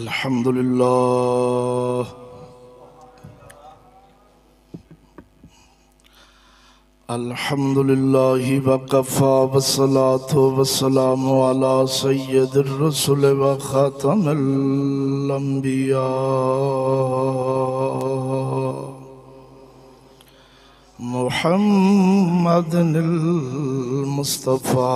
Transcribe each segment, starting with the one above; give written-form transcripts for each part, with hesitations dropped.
अल्हम्दुलिल्लाह अल्हम्दुलिल्लाहि वकफ़ा वस्सलातु वस्सलामु अला सय्यिदिर रसूल व खातमिल अंबिया मुहम्मदिल मुस्तफ़ा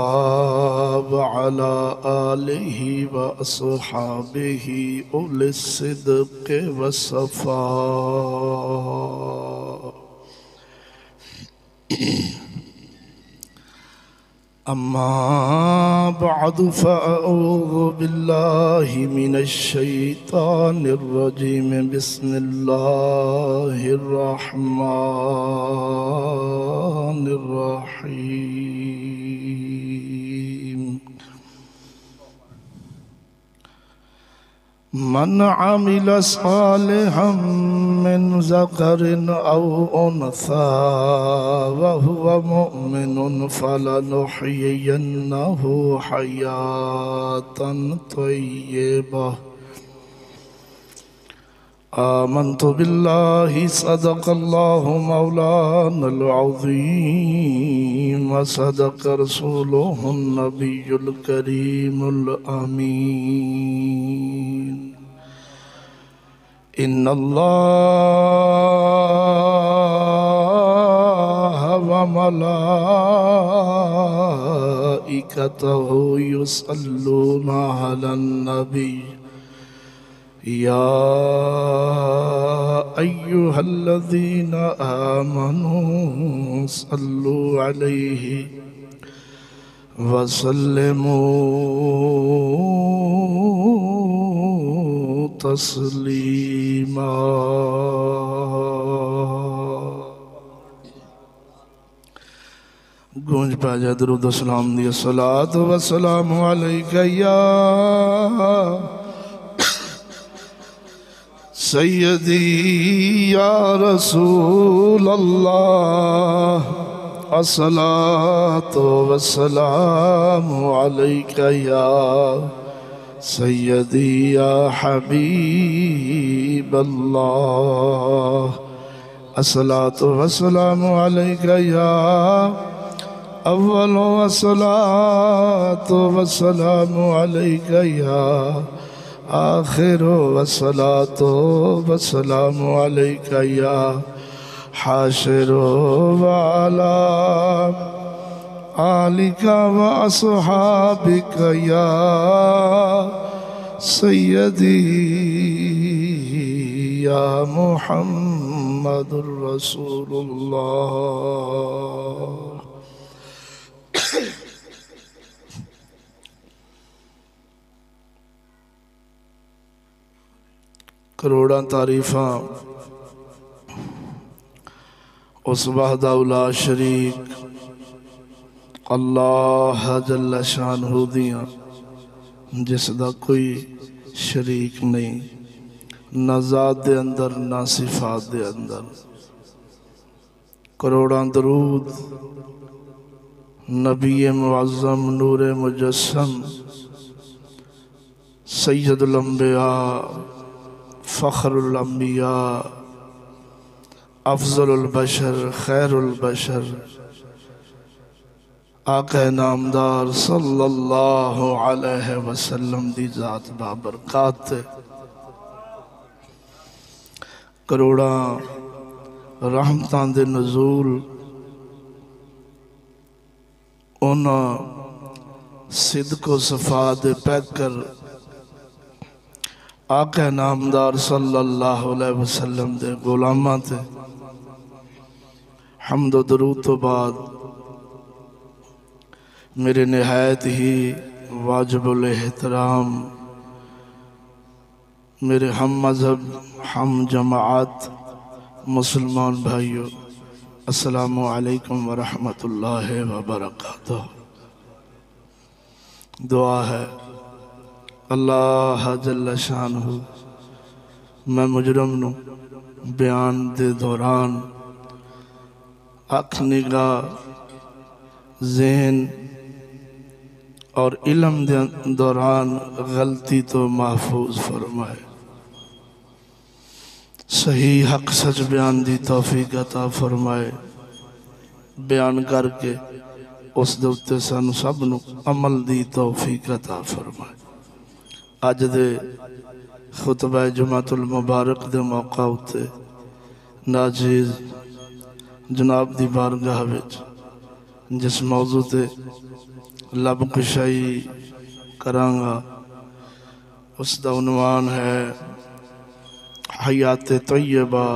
व अला आलिहि व अस्हाबिहि उलिस सिद्क़ि व सफ़ा। अम्मा बअदु फ़अऊज़ु बिल्लाहि मिनश शैतानिर रजीम बिस्मिल्लाहिर रहमानिर रहीम। मन अमिल सालिहन मिन ज़करिन औ उन्सा व हुवा मुमिनुन फलनुहयियन्नहु हयातन तय्यबा। आमन्तु बिल्लाहि सदक़ल्लाहु मौलानल अज़ीम व सदक़ रसूलुहुन नबियुल करीमुल अमीन। इन्नल्लाह व मलाइकतहु युसल्लूना अलन नबी या अय्युहल्लज़ीना आमनू सल्लु अलैहि वसल्लिमू तस्लीमा। गूंज पाजा दरूद सलाम दी सलात व सलाम अलैका या सय्यदी या रसूल अल्लाह। अस्सलातु वस्सलामु अलैका या सय्यदी या हबीब अल्लाह। अस्सलातु वस्सलामु अलैका या अव्वल वस्सलातु वस्सलामु अलैका या आखिर वस्सलातु वस्सलामु अलैका या हाशिर व अला आलिका व अस्हाबिका या सय्यदी या मुहम्मदुर रसूलुल्लाह। करोड़ां तारीफां उस वहदहु ला शरीक अल्लाह जल्ल शानहू दियां जिसदा कोई शरीक नहीं, ना ज़ात दे अंदर ना सिफात दे अंदर। करोड़ां दरूद नबी मुअज़्ज़म नूरे मुजस्सम सय्यदुल अंबिया फ़ख्रुल अंबिया अफ़ज़लुल बशर खैरुल बशर आक़ा नामदार सल्लल्लाहु अलैहि वसल्लम दी ज़ात बाबरकात। करोड़ां रहमतां दे नज़ूल उन्हां सिदको सफ़ा दे पैकर आक़ा नामदार सल्लल्लाहु अलैहि वसल्लम दे गुलामां ते हम्द दरूद तो बाद मेरे निहायत ही वाजिबुल एहतराम मेरे हम मज़हब हम जमात मुसलमान भाइयों, अस्सलामु अलैकुम व रहमतुल्लाहि व बरकातुहू। दुआ है अल्लाह जल्ल शानहू मैं मुजरम नू बयान दे दौरान अख निगाह ज़हन और इल्म दे दौरान गलती तो महफूज फरमाए। सही हक सच बयान दी तौफीक अता फरमाए। बयान करके उस दे उत्ते सानू सब नू अमल दी तौफीक अता फरमाए। अज दे खुतबा जुमातुल मुबारक दे मौका उत्ते नाजीज जनाब दी बारगाह विच जिस मौजू ते लब कुशाई करांगा उसका उन्वान है हयात तैयबा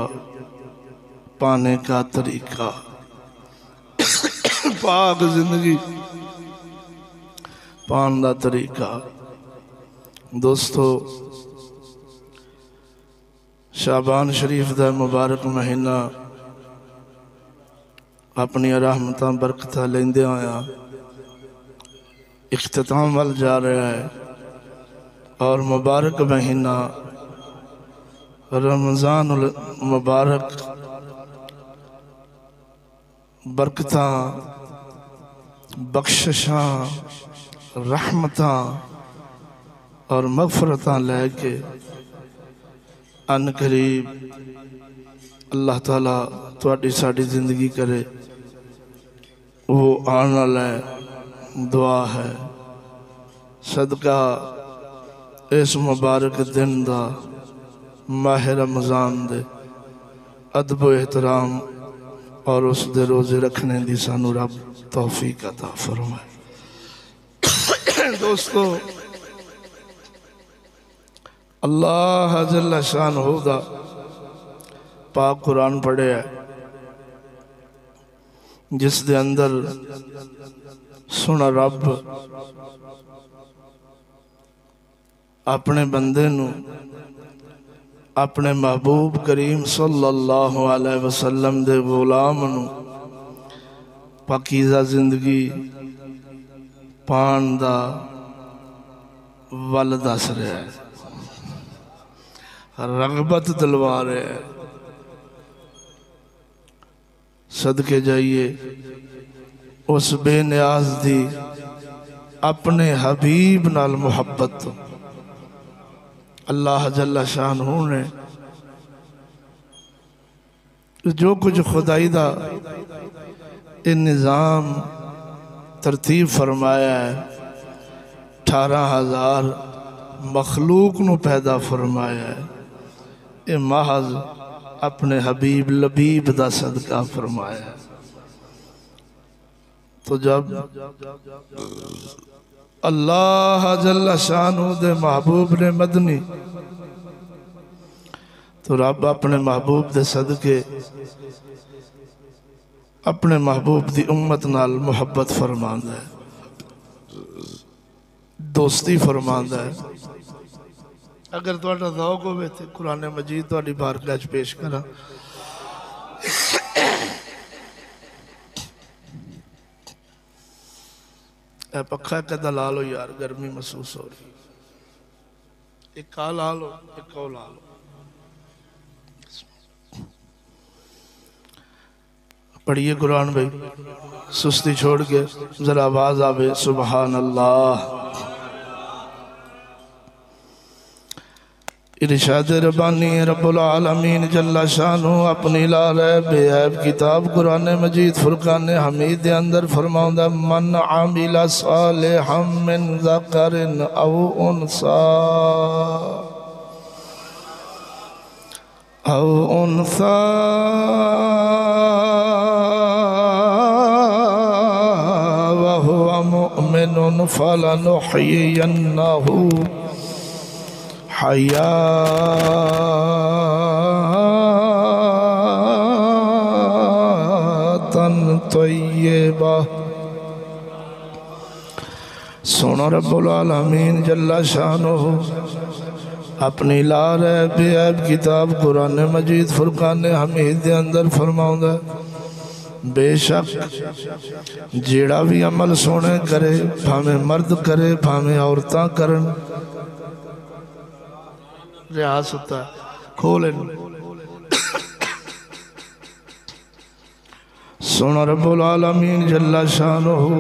पाने का तरीका। पाक जिंदगी पान का तरीका। दोस्तों, शाबान शरीफ का मुबारक महीना अपनी रहमत बरकत लेंदे आया इख्तिताम वाल जा रहा है और मुबारक महीना रमज़ान मुबारक बरकत बख्शिशां रहमतां और मगफरत लैके अन करीब अल्लाह ताला तुहाडी साडी जिंदगी करे वो आने वाला है। दुआ है सदका इस मुबारक दिन दा माह रमज़ान दे अदब एहतराम और उस दे रोजे रखने दी सानू रब तौफीक अता फरमाए। दोस्तों, अल्लाह जल्ल शानहू दा पाक कुरान पढ़े है जिस दे अंदर सुना रब अपने बंदे नू अपने महबूब करीम सल्लल्लाहु अलैहि वसल्लम दे गुलाम नू पाकीज़ा जिंदगी पान दा वल दस रहा है, रगबत दिलवा रहा है। सदके जाइए उस बेनियाज दी अपने हबीब नाल मुहब्बत तो अल्लाह जल्ला शानहू ने जो कुछ खुदाई दा ये निज़ाम तरतीब फरमाया है। 18,000 मखलूक नू पैदा फरमाया है। ये महज अपने हबीब लबीब दा सदका फरमाया है। तो जब अल्लाह जल्ला शानहू दे महबूब ने मदनी तो रब अपने महबूब दे सदके अपने महबूब दी उम्मत नाल मुहब्बत फरमांदा है, दोस्ती फरमांदा है। अगर तुहाडा ज़ौक़ होवे ते कुरान मजीद तुहाडी बारगाह च पेश करा। पखा कदा ला लो यार, गर्मी महसूस हो रही। एक का ला लो, एक को ला लो। पढ़िए कुरान भाई, सुस्ती छोड़ के जरा आवाज आवे सुबहान अल्लाह। इरशाद रब्बानी रब्बुल आलमीन जल्ला शानहू अपनी लाल बेऐब किताब कुरान मजीद फुरकान हमीद के अंदर फरमाउंदा मन आमिला सालिहम मिन ज़करिन औ उनसा व हुवा मुमिनुन फलनुहयियन्नहु हयातन तय्यबा। सुनो रब्बुल आलमीन जल्ला शानहू अपनी लाल बेऐब किताब कुरान मजीद फुरकान हमीद के अंदर फरमाउंदा बेशक जेड़ा भी अमल सोने करे भावे मर्द करे भावे औरतां करन रियाज होता है खोल सुन रब्बुल आलमीन जल्ला शानहू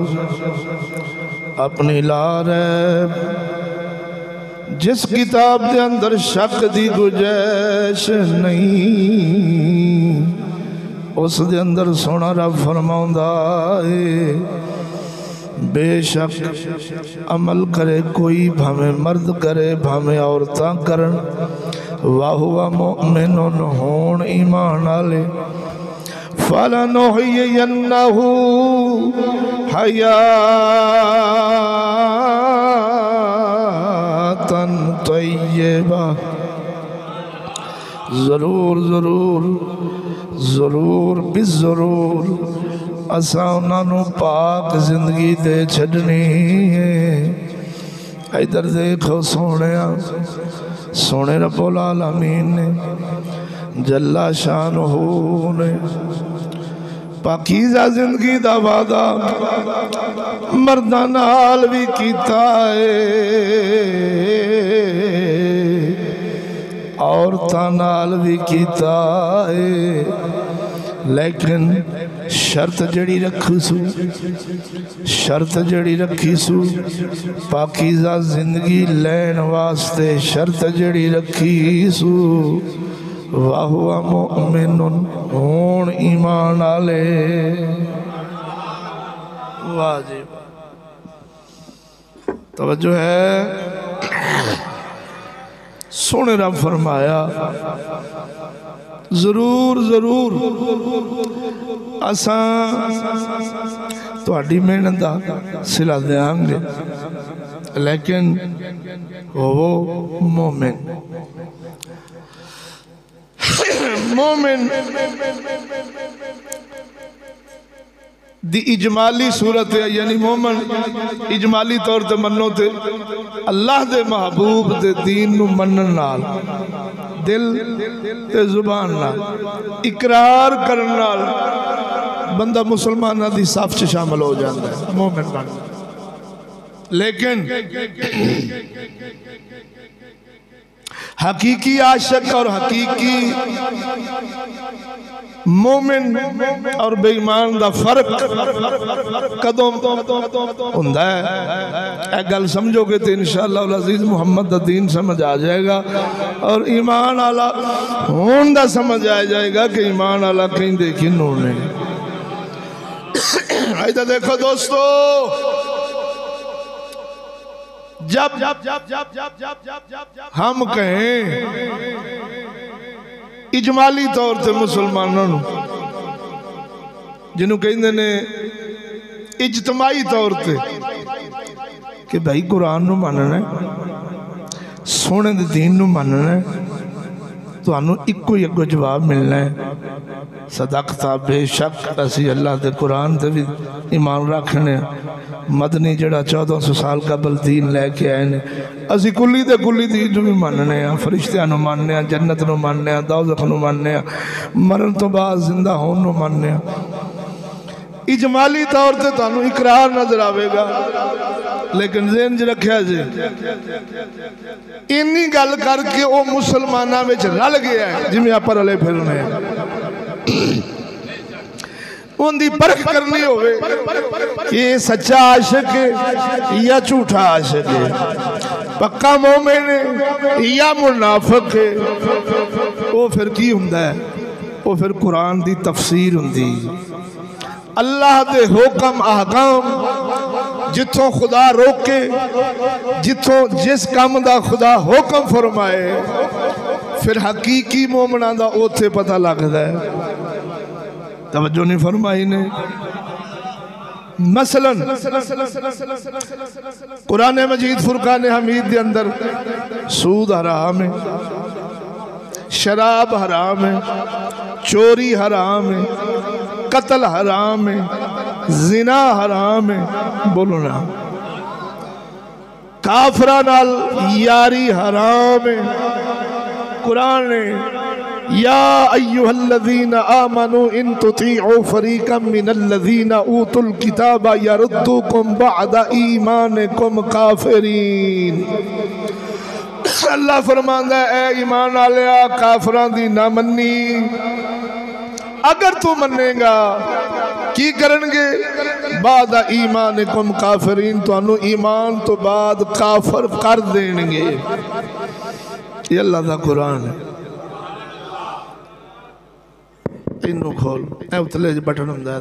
अपनी ला रैब जिस किताब के अंदर शक की गुंजाइश नहीं उस दे अंदर सोना रब फरमाउंदा है बेशक अमल करे कोई भावे मर्द करे भावे औरतां करन वाहुवा मुमिनुन होण ईमान वाले फलनुहयियन्नहु हयातन तय्यबा जरूर जरूर जरूर बिजरूर असा उन्होंने पाक जिंदगी दे छड़नी है। इधर देखो सोने सोने रब्बुल आलमीन ने जल्ला शानहू ने पाकीज़ा जिंदगी दा वादा मर्दां नाल भी कीता है औरतां नाल भी कीता है लेकिन शर्त जड़ी रखी सू शर्त जड़ी रखी सू पाकीज़ा जिंदगी लैन वास्ते शर्त जड़ी रखी सू वाहुवा मुमिनुन होण ईमान वाले। वाह जी तवज्जो है। सोने रब फरमाया जरूर जरूर असां तुहाडी मेहनत दा सिला देंगे लेकिन वो मोमिन मोमिन दी इजमाली सूरत है यानी मोमिन इजमाली तौर ते मनो ते अल्लाह दे महबूब दे दीन नू मनन नाल दिल ते जुबान नाल इकरार करन नाल बंदा मुसलमाना दी साफ च शामिल हो जाता है मोमिन बन। लेकिन हकीकी आशिक और हकीकी मोमिन और बेईमान दा फर्क कदों हुंदा है ए गल समझोगे तो इंशाअल्लाह अज़ीज़ मुहम्मद दा दीन समझ आ जाएगा और ईमान वाला होन दा समझ आ जाएगा कि ईमान वाला कहीं देखी नूने। इधर देखो दोस्तों जब हम कहें इजमाली तौर से मुसलमानों जिन्हों कहते ने इजतमाही तौर से कि भाई कुरान नू मानना सोने दे दीन नू मानना तुहानू इको ही अगो जवाब मिलना है सदकता बेशक असी अल्लाह के कुरान से भी ईमान रखने मदनी जड़ा 1400 साल कबल दीन लैके आए ने असी कुली दे कुली दीन भी मानने फरिश्तियां नू मानने जन्नत नू मानने दोज़ख नू मानने मरण तो बाद जिंदा होने नू मानने। इजमाली तौर से तुहानू इकरार नजर आवेगा लेकिन ज़हन च रखिया जी इन्नी गल करके वो मुसलमाना में रल गया है जिमें आप रले फिरने उनकी परख करनी होवे कि सच्चा आशिक है या झूठा आशिक है पक्का मोमिन है या मुनाफिक है। वो फिर की हुंदा है वो फिर कुरान की तफसीर हुंदी अल्लाह दे हुक्म अहकाम जिथों खुदा रोके जिथों जिस काम दा खुदा हुक्म फरमाए फिर हकीकी मोमना दा ओथे पता लगदा है। तवज्जो नहीं फरमाई ने मसलन कुरान मजीद फुरकान हमीद के अंदर सूद हराम है शराब हराम है चोरी हराम है कत्ल हराम है जिना हराम है बोलो ना काफरा नाल यारी हराम है। कुरान ने या अय्युहल्लज़ीना आमनू इन तुतीउ फरीक़म मिनल्लज़ीना ऊतुल किताबा यरुद्दुकुम बअदा ईमानिकुम काफिरीन। अल्लाह फरमांदा है ए ईमान वालिया काफरां दी ना मन्नी अगर तू मनेगा की करनगे बाद ईमानिकुम काफिरीन, तुहानू ईमान तो बाद काफर कर देंगे। ये अल्लाह दा कुरान है। इनू खोल, ए उतले बटन हुंदा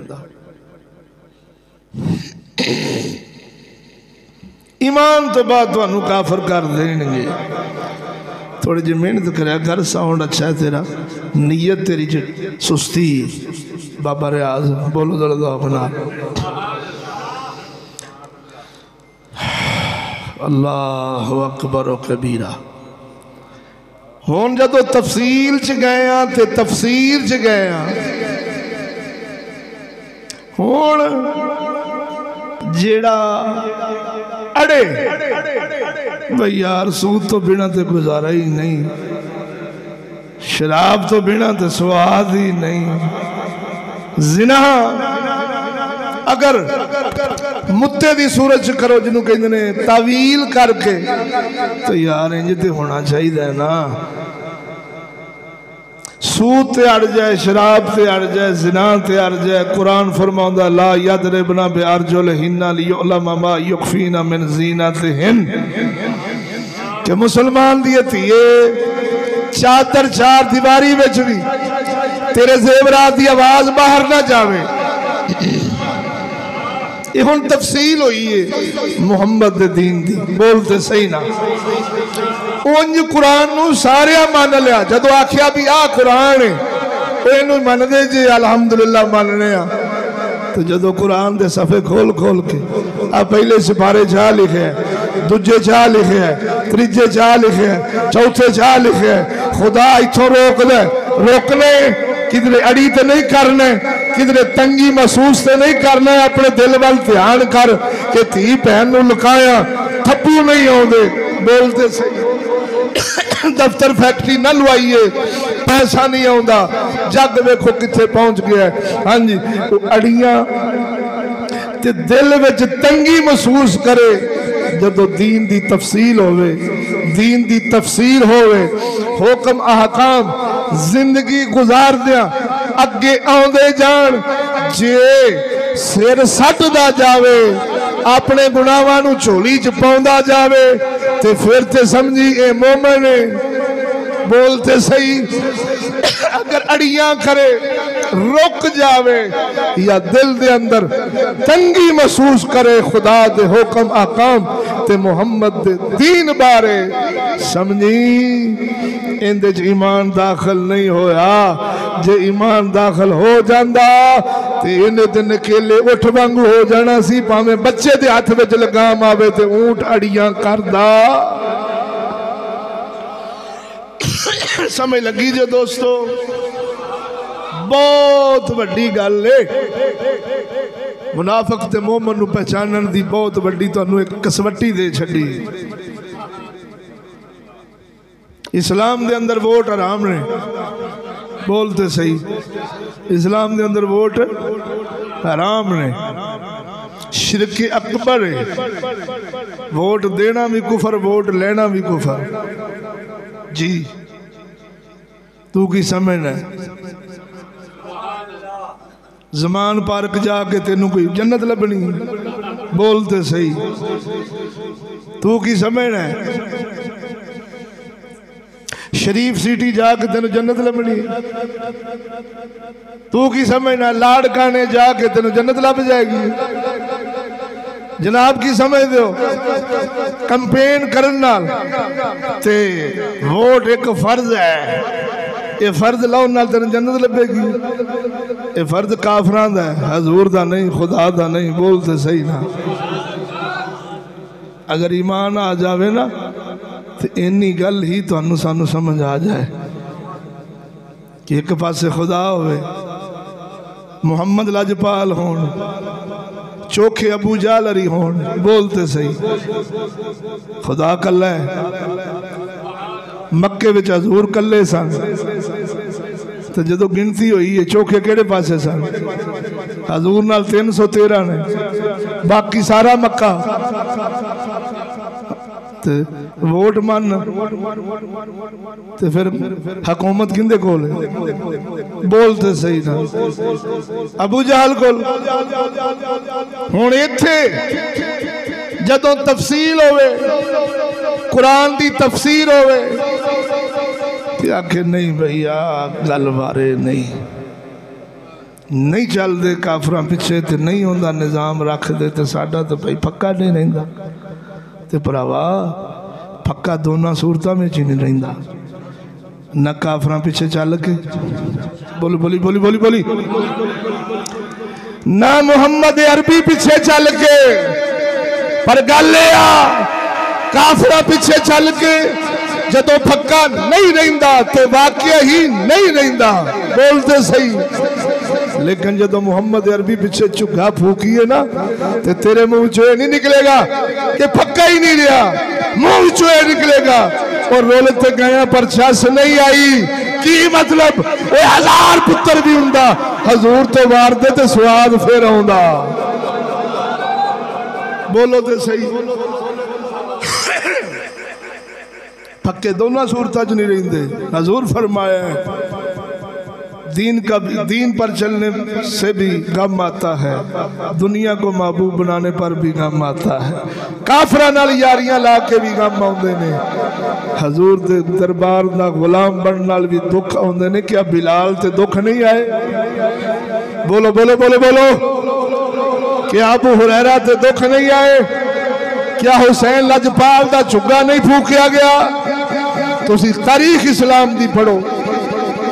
ईमान तो बाद तुहानू काफर कर देंगे। थोड़ी जी मेहनत करे कर, साउंड अच्छा है तेरा, नीयत तेरी सुस्ती। बाबा रियाज बोलो जरा अपना अल्लाह अकबर कबीरा। हुण जदों तफसील च गए ते तफसीर च गए, हुण जेड़ा अड़े भाई यार सूद तो बिना ते गुजारा ही नहीं, शराब तो बिना ते स्वाद ही नहीं, जिना अगर मुत्ते दी सूरत च करो जिन्हों कहते ने तावील करके, तो यार इंज ते होना चाहिए ना। सूद ते अड़ जाए, शराब ते अड़ जाए, जिना ते अड़ जाए। कुरान फरमाउंदा ला यदरिबना बिअरजुलिहिन्ना लियुअलम मा युखफीना मिन ज़ीनतिहिन, कि मुसलमान दी धीए चादर चार दीवारी विच भी तेरे ज़ेवरात दी आवाज बाहर ना जावे। ये हुण तफसील हुई है मुहम्मद दे दीन दी, बोलते सही ना। उंज कुरान नू सारे मान लिया, जदों आखिया भी आ कुरान है इनू मनदे जे अल्हम्दुलिल्लाह मनने आ। तो जदों कुरान दे सफ़े खोल खोल के आ पहले सिपारे चाह लिखे है, दूजे चाह लिखे है, तीजे चाह लिखे है, चौथे चाह लिखे है। खुदा इथों रोक ले, रोकने किधरे अड़ी तो नहीं करने, किधरे तंगी महसूस तो नहीं करना। अपने दिल वाल ध्यान कर के धी भैन नू लुकाया थप्पू नहीं आउंदे, बोलते सही। दफ्तर फैक्ट्री ना लुआइए, पैसा नहीं आउंदा, जग वेखो किथे पहुंच गया। हाँ जी, अड़ियां ते दिल विच तंगी महसूस करे जदों दीन दी तफसील होवे, दीन दी तफसीर होवे, हुक्म अहकाम जिंदगी गुजार दिया अगे आउंदे जान। जे सिर सटदा जावे, अपने गुनाहां नू झोली च पाउंदा जावे, ते फिर ते समझी ए मोमिन है, बोलते सही। अगर अड़ियां करे रुक जावे या दिल दे अंदर तंगी महसूस करे खुदा दे हुक्म आकाम ते मुहम्मद दे दीन बारे, समझी इंदे च ईमान दाखिल नहीं होया। जे ईमान दाखिल हो जांदा ते इन्हें ते नकेले उठ वांगू हो जाना सी, भावें बच्चे दे हाथ विच लगाम आवे ते ऊंट अड़ियां करदा। समझ लगी जो दोस्तों, बहुत वड्डी गल है। मुनाफिक ते मोमिन नू पहचानन दी बहुत वड्डी तुहानू एक कसवट्टी दे छड्डी। इस्लाम दे अंदर वोट हराम ने, बोलते सही। इस्लाम दे अंदर वोट हराम ने, शिरक अकबर है। वोट देना भी कुफर, वोट लेना भी कुफर। जी तू की समझना है? जमान पार्क जाके तेनू कोई जन्नत लभनी, बोलते सही। तू की समझना है? शरीफ सिटी जाके तेन जन्नत लभनी, तू की समझना? लाड़काने जाके तेन जन्नत लभ जाएगी। जनाब की समझ दो, कैंपेन करने नाल ते वोट एक फर्ज है, ये फर्ज लाओ नाल तेन जन्नत लभेगी। ये फर्ज काफरां दा है, हजूर दा नहीं, खुदा दा नहीं, बोलते सही ना। अगर ईमान आ जावे ना तो इन्नी गल ही तुहानू सानू समझ आ जाए कि एक पासे खुदा होवे, मुहम्मद लजपाल होन, चोखे अबू जाल अरी होन, बोलते सही। खुदा कल्ला है, मक्के विच हजूर कल्ले सन, तो जदों गिनती हुई है चोखे केड़े पासे सन? हजूर नाल 313 ने, बाकी सारा मक्का ते वोट मन ते फिर हुकूमत किंदे कोल बोलते सही ना अबू जहल कोल। हुण इत्थे जदों तफसील होवे कुरान दी तफसीर होवे ते आखे नहीं भैया गल बारे नहीं चलते काफरां पिछे ते नहीं होंदा निज़ाम रख दे ते साडा तो भाई पक्का नहीं रहिंदा ते भरावा पक्का दोनों सूरतां में ही नहीं रहिंदा न काफरां पिछे चल के बोली बोली बोली बोली बोली ना मुहम्मद अरबी पिछे चल के पर गल काफरां पिछे चल के जदों पक्का नहीं रहिंदा ते वाकया ही नहीं रहिंदा बोलते सही। लेकिन जदों मुहम्मद अरबी पिछे झुग्गा फूकीए ना ते तेरे मुंह चो नहीं निकलेगा कि पक्का ही नहीं रहा मुंह चो निकलेगा और रोलते गया पर छस नहीं आई की मतलब वो 1000 पुत्र भी हुंदा हजूर तो वारदे ते स्वाद फिर आउंदा बोलो तो सही। पक्के दोनों सूरतां च नहीं रहिंदे। हजूर फरमाया दीन पर चलने से भी गम आता है दुनिया को महबूब बनाने पर भी गम आता है काफरां नाल यारियां ला के भी गम आउंदे ने हजूर दे दरबार दा गुलाम बनने नाल भी दुख आउंदे ने। क्या बिलाल ते दुख नहीं आए बोलो बोलो बोलो बोलो क्या अबू हुरैरा ते दुख नहीं आए क्या हुसैन लजपाल दा झुग्गा नहीं फूकिया गया तुसी तारीख इस्लाम दी पढ़ो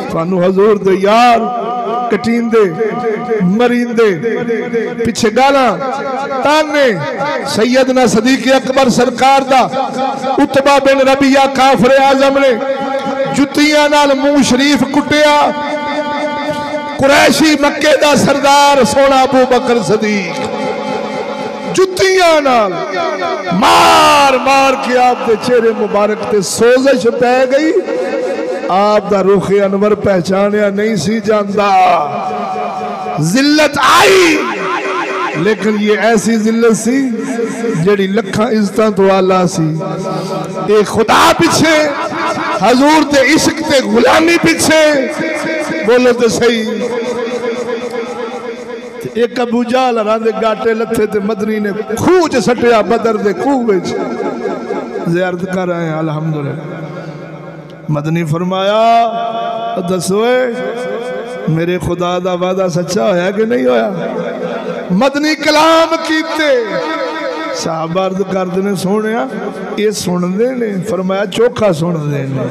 थानू हजूर दे यार कटींदे मरींदे पिछे गाला ताने सैयदना सदीक अकबर सरकार दा उतबा बिन रबिया काफिर आजम ने जुतियां नाल मुंह शरीफ कुटिया कुरैशी मक्के दा सरदार सोना अबू बकर सदीक जुतियां नाल मार मार के आप दे चेहरे मुबारक ते सोजिश पै गई आप दा रुख अनवर पहचानिया नहीं सी जांदा जिल्लत आई लेकिन ये ऐसी जिल्लत सी जेड़ी लखां इज्जतां तो आला सी। ए खुदा पिछे हजूर ते इश्क ते गुलामी पिछे बोलो तो सही। एक अबू जहल रांदे गाटे लथे ते मदनी ने खूह च सटिया बदर दे खूह विच ज़ियारत कर आए अल्हम्दुलिल्लाह। मदनी फरमाया दसो मेरे खुदा दा वादा सच्चा होया कि नहीं होया मदनी कलाम कीते साहबा अर्ज करदे ने सोहणिया ये सुनदे ने फरमाया चोखा सुनदे ने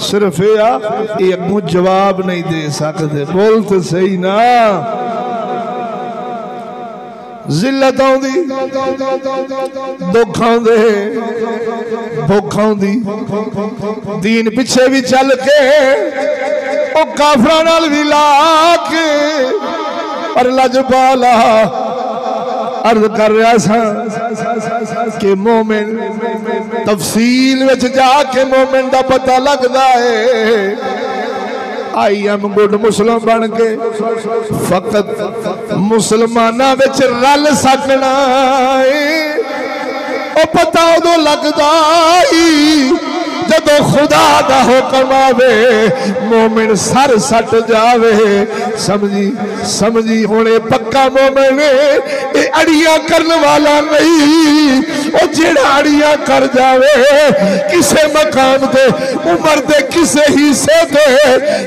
सिर्फ ये अगों जवाब नहीं दे सकते बोल तो सही ना। जिल्लत आउंदी दुख आउंदे भुख आउंदी दीन पिछे भी चल के ओ काफरां नाल भी ला के और लजपाला अर्ज कर रहा सा कि मोमिन तफसील विच जाके मोमिन दा पता लगदा है। आई एम गुड मुस्लिम बन के फकत मुसलमाना विच रल सकना ओ पता उदों लगदा जदों खुदा दा हुक्म आवे मोमिन सर सट जावे समझी समझी होने पक्का मोमिन ये अड़ियां करने वाला नहीं ओ जेड़ा अड़ियां कर जावे किसे मकान ते उम्र दे किसे हिस्से ते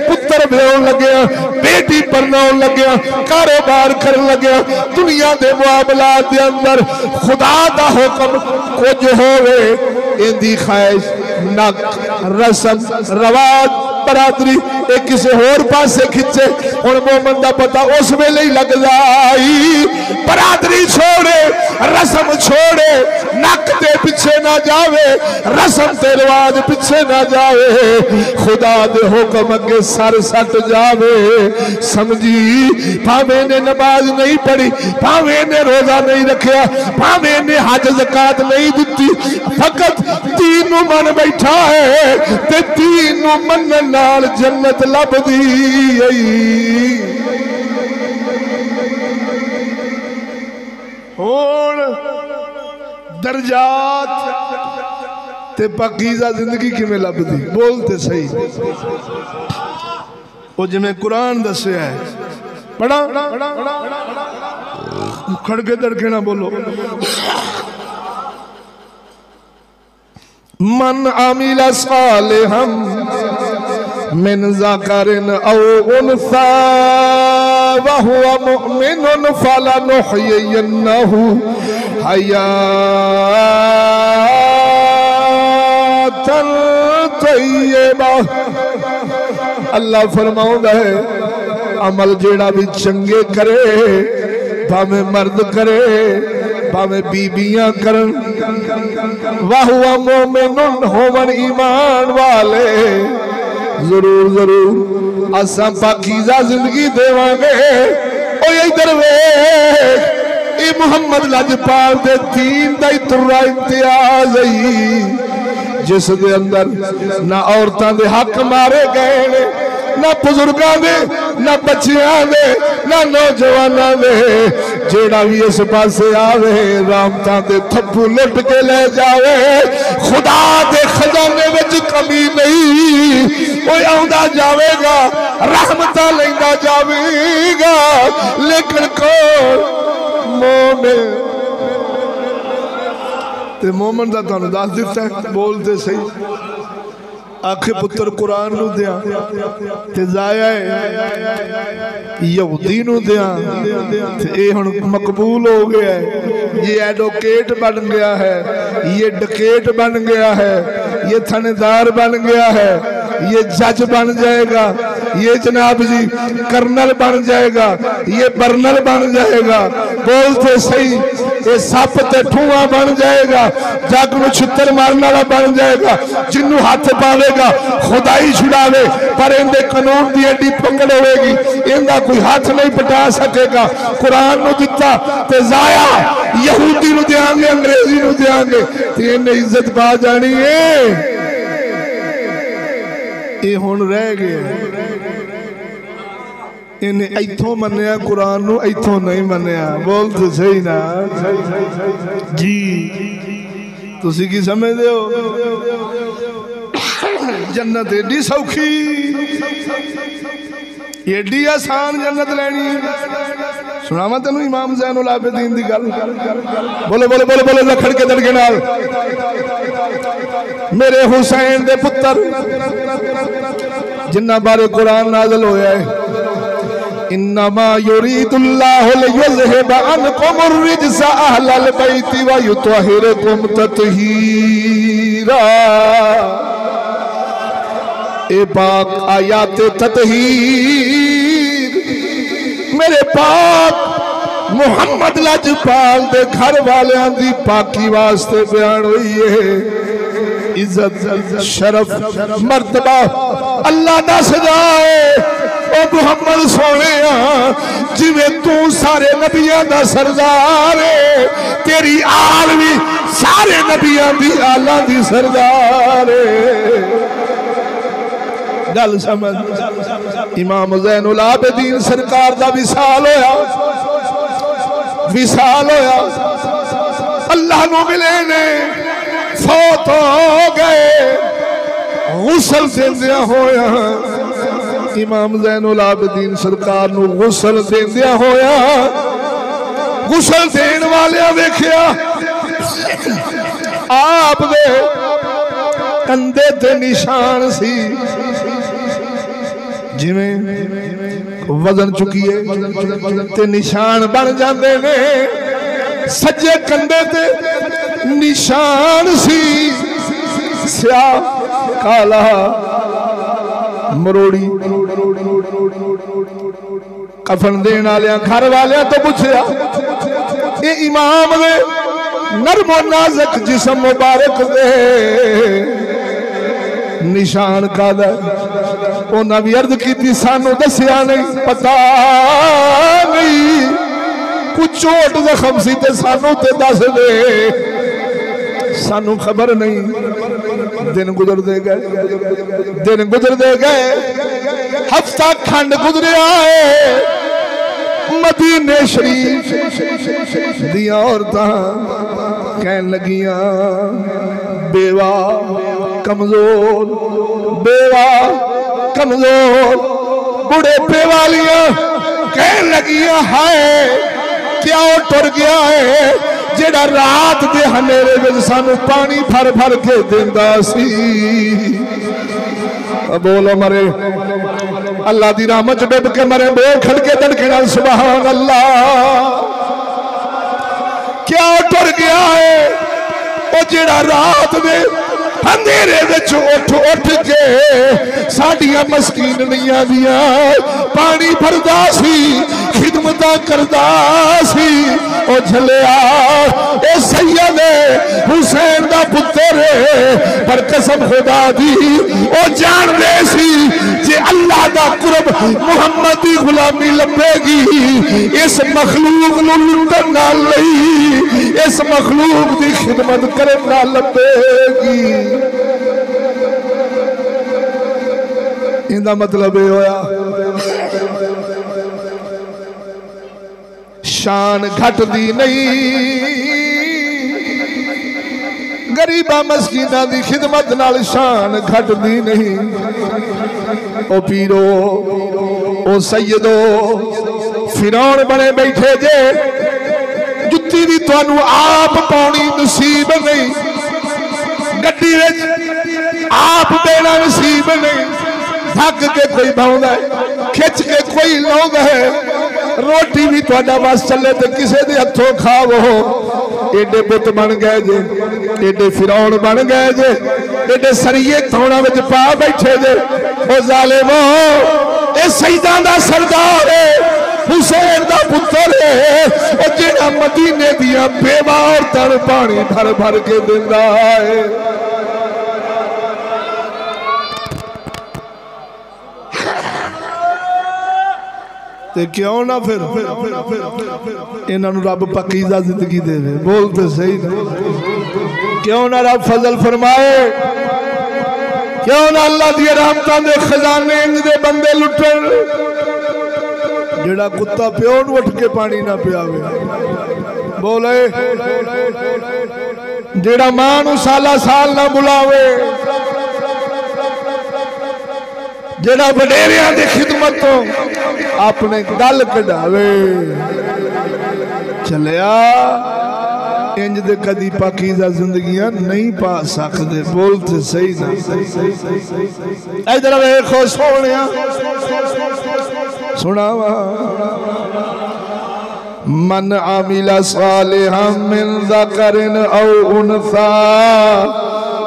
पुत्र ब्याहन लग्या बेटी परनाउन लग्या कारोबार करन लग्या दुनिया दे मुआमलात दे अंदर खुदा दा हुक्म कुछ होवे इंदी ख्वाहिश नक रस्म रवाज बरादरी एक किसी होर पासे खिंचे हुण मोमिन दा पता उस वेले ही लगदा बरादरी छोड़े रस्म छोड़े नक ते पिछे ना जावे रस्म ते रिवाज पिछे ना जावे खुदा दे हुक्म अगे सर सट जावे समझी भावे ने नमाज नहीं पढ़ी भावे ने रोजा नहीं रखिया भावे ने हज ज़कात नहीं दिती फकत दीन नूं मन बैठा है ते दीन नूं मनन नाल जन्नत लभदी हुण दर्जात ते पाकीज़ा जिंदगी किवें लभदी? बोलते सही। वो जिवें कुरान दस्सिया है, पढ़ा खड़के दड़के ना बोलो। मन आमिला सालिहम मिन ज़करिन औ उन्सा व हुवा मुमिनुन फलनुहयियन्नहु हयातन तय्यबा। अल्लाह फरमाउंदा है अमल जेड़ा भी चंगे करे, भावें मर्द करे भावें बीबियां करन, वाहुआ मोमिनुन होवन ईमान वाले, जरूर जरूर असा पाकीज़ा जिंदगी देवांगे। ओ इधर वेख, ये मुहम्मद लजपाल दे दीन दा तुरा इम्तियाज है, जिस दे अंदर ना औरतां दे हक मारे गए ने, ना बुजुर्गों दे, ना बच्चियां दे, ना नौजवानों दे। जेड़ा भी इस पासे आवे रामता दे थप्पू लुट के ले जावे। खुदा दे खजाने विच कमी नहीं, कोई आउंदा जावेगा रहमतां लैंदा जावेगा, लेकिन कौन मोमिन ते मोमिन दा तुहानू दस दिता है। बोलते सही। आखे पुत्र कुरान नू दिया ते जाया यहूदी नू दिया ते ये हुण मकबूल हो गया है। ये एडवोकेट बन गया है, ये डकैत बन गया है, ये थानेदार बन गया है, ये जज बन जाएगा, ये जनाब जी कर्नल बन जाएगा, ये बर्नल बन जाएगा। बोलते सही। ये सप ते ठूआ बन जाएगा, जग नू छित्तर मारने वाला बन जाएगा, जिन्नू हाथ पावेगा खुदाई छुड़ावे, पर इनके कानून की एडी पकड़ होगी, इनका कोई हाथ नहीं पटा सकेगा। कुरान नू दिता ते जाया यहूदी नू देंगे, अंग्रेजी नू देंगे, ते इन्हें इज्जत पा जानी है। ये हुण रह गया, इन्हें इथों मन्निया कुरान नू, इथों नहीं मन्निया। बोलते सही ना जी। तुसी की समझदे हो? जन्नत एडी सौखी, एडी आसान जन्नत लैनी। सुनावा तेनू इमाम ज़ैनुल आबिदीन दी गल। बोलो बोलो बोलो बोलो लखड़ के दड़के नाल। मेरे हुसैन दे पुत्र जिन्ना बारे कुरान नाज़िल होया है, इन्नमा युरीदुल्लाहु लियुज़हिबा अन्कुमुर रिज्सा अहलल बैति व युतहिरकुम तत्हीरा। ए पाक आयात तत्हीर मेरे पाक मुहम्मद लजपाल दे घर वालियां दी पाकी वास्ते बयान हुई है। इज्जत शरफ मर्तबा अल्लाह दस जाए ओ मुहम्मद सोने, जिवें तू सारे नबियां दा सरदार है, तेरी आल भी सारे नबियां दी आला दी सरदार है। गल समझ। इमाम ज़ैनुल आबिदीन सरकार दा विसाल होया, विसाल होया, अल्लाह नू मिले ने, फौत हो गए। गुसल देंदिया होया इमाम ज़ैनुल आबिदीन सरकार नू गुसल देंदिया होया, गुसल देन वाले वेखिया आप दे कंधे ते निशान सी, जिवें वजन चुकीए ते निशान बन जाते ने। सज्जे कंधे ते निशान सी, स्याह काला मरोड़ी। कफन देने वाले घर वाले तो पूछया, ये इमाम ने नरमो नाजक जिस्म मुबारक दे निशान कादा? उन्हें भी अर्ज की, सानू दसिया नहीं, पता नहीं, कुछ चोट जख्म सी ते सानू ते दस दे, सानू खबर नहीं। दिन गुजरते गए, दिन गुजरते गए, हफ्ता खंड गुजरिया है। मदीने शरीफ दियां औरतां कहन लगियां बेवा कमजोर बुढ़ेपे वालियां कहन लगियां हाय क्या वो टुर गया है जेड़ा रात दे हनेरे विच सानू पानी भर भर के देंदा सी। बोलो मरे अल्लाह दी रहमत डुब के मरे बोल खड़के दड़के नाल सुभान अल्लाह। क्या टुर गया है वो जेड़ा रात दे अंधेरे विच उठ के साडियां मस्कीनियां दियां पानी भरदा सी खिदमत करदा सी। ओ झलिया ओ सैयद हुसैन दा पुत्र पर कसम खुदा दी ओ जानदे सी जे अल्लाह दा कुर्ब मुहम्मद दी गुलामी लभेगी इस मखलूक नूं लुटण नाल नहीं इस मखलूक दी खिदमत करन नाल लभेगी। इंदा मतलब ये होया शान घटदी नहीं गरीबा मस्कीना दी खिदमत नाल शान घटदी नहीं। ओ पीरो ओ सैयदो फिरौन बने बैठे जे जुत्ती भी तुहानू आप पाउणी नसीब नहीं गड्डी विच आप देना नसीब नहीं थक के कोई बाउंदा है खिच के कोई लाउंदा है रोटी भी तुहाडा बस चले तो किसी दे हथों खावो। एडे बुत बन गए जे एडे फिरौन बन गए जे एडे सरिये थोड़ा विच पा बैठे जे। ओ जालिमो ए सईदां दा सरदार है हुसैन दा पुत्र है ओ जेड़ा मदीने दियां बेवा औरतां नूं पानी भर भर के दिंदा है। ते क्यों ना फिर इन्हों रब पकीज़ा जिंदगी देवे बोलते सही ना क्यों ना रब फजल फरमाए क्यों ना अल्लाह दी रहमतां दे खजाने इंज दे बंदे लुटण जेड़ा कुत्ता प्यो नूं उठ के पानी ना पियावे बोले जेड़ा मां नूं साला साल ना बुलावे जेड़ा वडेरियां दी खिदमत तो अपने गल कढ़ावे चलिया इंज दे कदी पाकीज़ा जिंदगियां नहीं पा सकते बोलते सही ना। इधर वेखो सोहणिया सुनावा मन आमिला सालिहन मिन ज़करिन औ उन्सा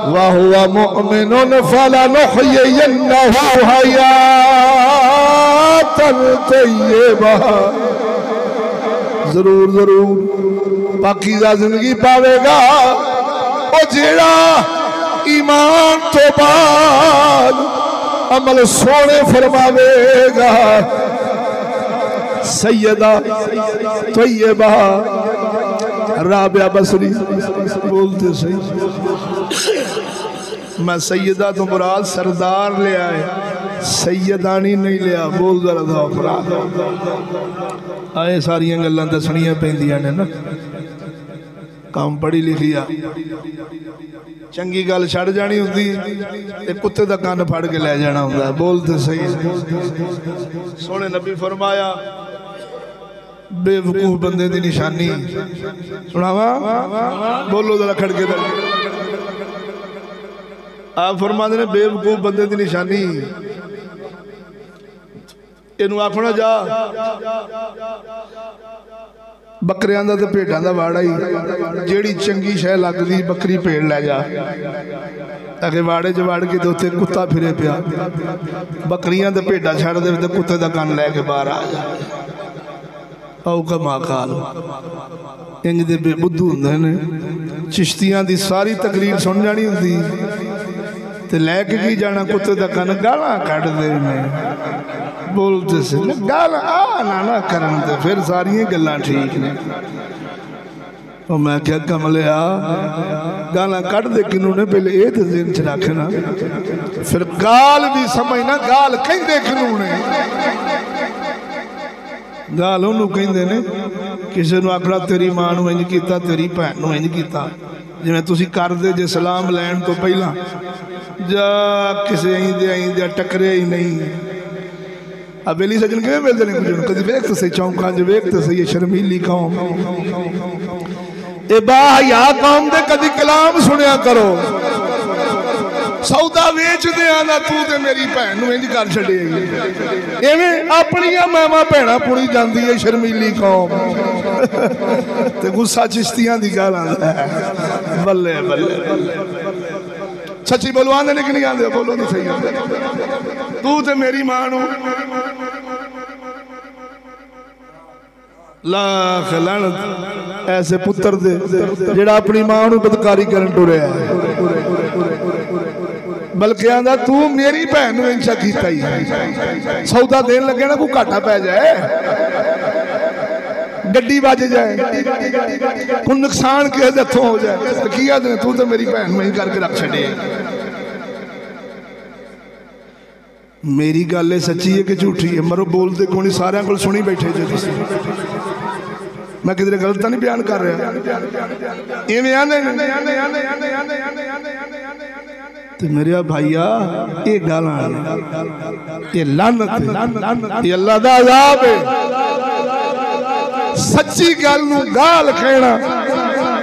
वहुवा मुमिनुन फलनुहयियन्नहु हयातन तय्यबा जरूर जरूर पाकीज़ा जिंदगी पावेगा ओ जेड़ा ईमान तो बाद अमल सोने फरमावेगा। सैयदा तय्यबा राबिया बसरी बोलते सही मैं सैयदा तो मुराद सरदार ले आए सैयदानी नहीं लिया बोल जरा आए सारिया गल्लां दसनियां पैंदियां ने ना काम पढ़ी लिखी आ चंगी गल छड़ जानी हुंदी ते कुत्ते दा कंन फड़ के ले जाना हुंदा बोलते सही सोने नबी फरमाया बेवकूफ बंदे दी निशानी सुनावा बोलो जरा खड़के आप फरमाते ने बेवकूफ बंदे की निशानी इनू आखना जा बकरियां दा ते भेड़ां दा वाड़ा ही जेड़ी चंगी शह लगदी बकरी भेड़ लै जा ताकि वाड़े च वड़ के उत्थे कुत्ता फिरे पिया बकरियां ते भेड़ां छड़ दे ते कुत्ते दा कंन लैके बाहर आ जा औ कमा खाल इंज दे बेबुद्धू हुंदे ने चिश्तियां दी सारी तकरीर सुन जानी हुंदी ते लैके की जाना कुत्ते दा कंन गालां कढदे ने बोलते से गालां आ ना करन ते फिर सारियां गल्लां ठीक ने और मैं क्या कमलिया गालां कढदे किनू ने पहले ये तो ज़हन च रखना फिर गाल भी समझना गाल कहिंदे किनू ने गाल उन्होंने कहते ने किसी को आखना तेरी मां नूं इंज कीता तेरी भैन नूं इंज कीता जिवें तुसीं करदे जे सलाम लैण तो पहला जा किसी आई टकरिया ही नहीं। अब बेली सजन किवें मिलदे ने कुछ कदी वेख तो सही चौंकां च वेख तो सही शर्मीली कौम ए बाहया कौम दे कदी कलाम सुनिया करो। सौदा वेचदे आना तू ते मेरी भैन नूं इंज कर छड्डेगी एवें अपनियां मावां भैणां पुणी जांदी है शर्मीली कौम ते गुस्सा चिश्तियां दी गल आंदा है। बल्ले बल्ले सच्ची बोलो आंदे ने कि नहीं आंदे बोलो तो सही तू ते मेरी मां नूं लाख लानत ऐसे पुत्र दे जेड़ा अपनी मां नूं बदकारी करन टुरिया बल्कि आंदा तू मेरी भैन नूं इंजा कीता ही सौदा देन लगे ना कोई घाटा पै जाए गड्डी बज जाए कोई नुकसान किसी दे हथों हो जाए तो की आदने तू तो मेरी भैन में करके रख छड़े। मेरी गल सच्ची है कि झूठी है मरो बोलते को नहीं सारे को सुनी बैठे जो मैं किधरे गलत नहीं बयान कर रहा तो मेरे भाईया ये गाल ये लानत ये अल्लाह दा अज़ाब है। सच्ची गल नूं गाल कहना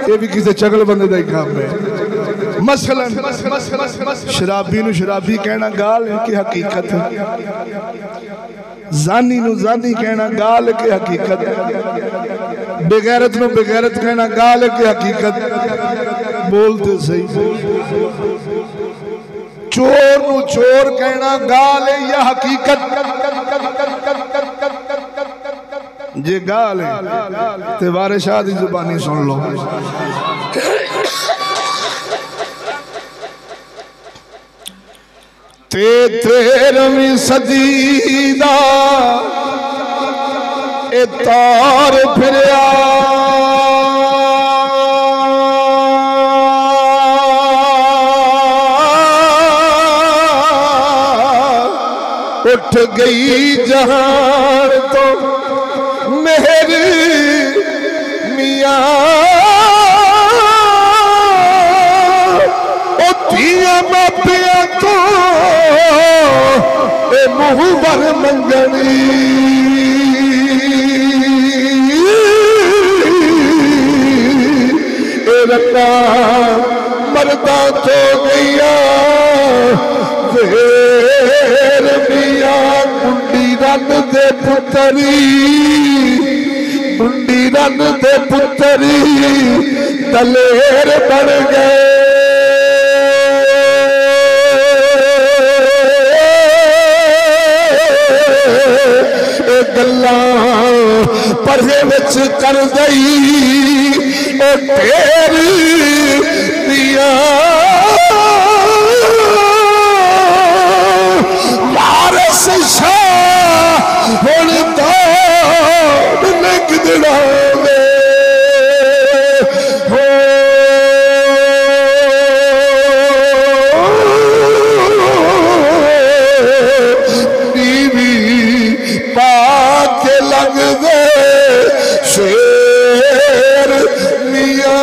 ये भी किसी चगल बंदे दा ही काम है। मसलन शराबी नूं शराबी कहना गाल है कि हकीकत है। जानी नूं जानी कहना गाल है कि हकीकत है। बेगैरत नूं बेगैरत कहना गाल है कि हकीकत। बोलते सही चोर नूं चोर कहना गाल है या हकीकत। जे गाल है ते वारिस शाह दी जुबानी सुन लो। ते 13वीं सदी दा ए तार फिरिया उठ गई जहान तो मेहर मियां ओतिया मापिया तो ए मुँह भर मंगनी ए रत्ना मरदा तो गैया फेर मियां कुंडी रन दे पुतरी कुंडी रन दे पुतरी दलेर बन गए। गल्ला पढ़े विच कर गई तेरी दिया वारिस शाह हुण दौड़ निकलना हो बीवी पाक लग गए शेर मियां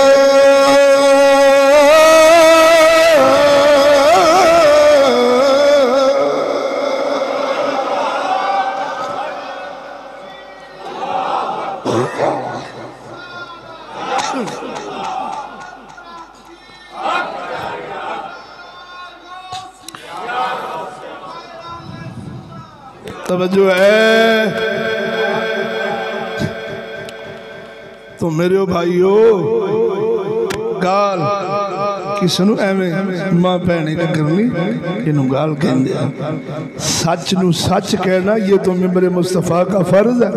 तवज्जो है तो मेरे भाइयों गाल किसी नूं एवें मां भैने का करनी इनू गाल कहंदे सच नूं सच कहना ये तो मेरे मुस्तफा का फर्ज है।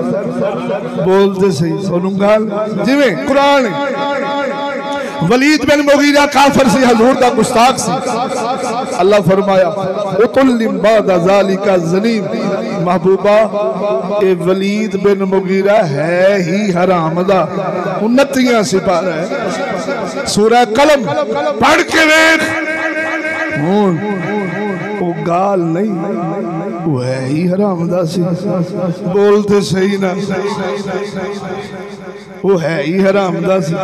बोलते सही सोनू गाल जिवें कुरान वलीद बिन मुगीरा काफिर से हजूर दा गुस्ताख सी अल्लाह फरमाया उतुल्लिम बाद ज़ालिका ज़नीम महबूबा ए वलीद बिन मुगीरा है ही हराम दा 29 सिपारा है सूरह कलम पढ़ के वेख वो गाल नहीं, वो है ही हरामदा सी। बोलते सही ना, वो है ही हरामदा सी,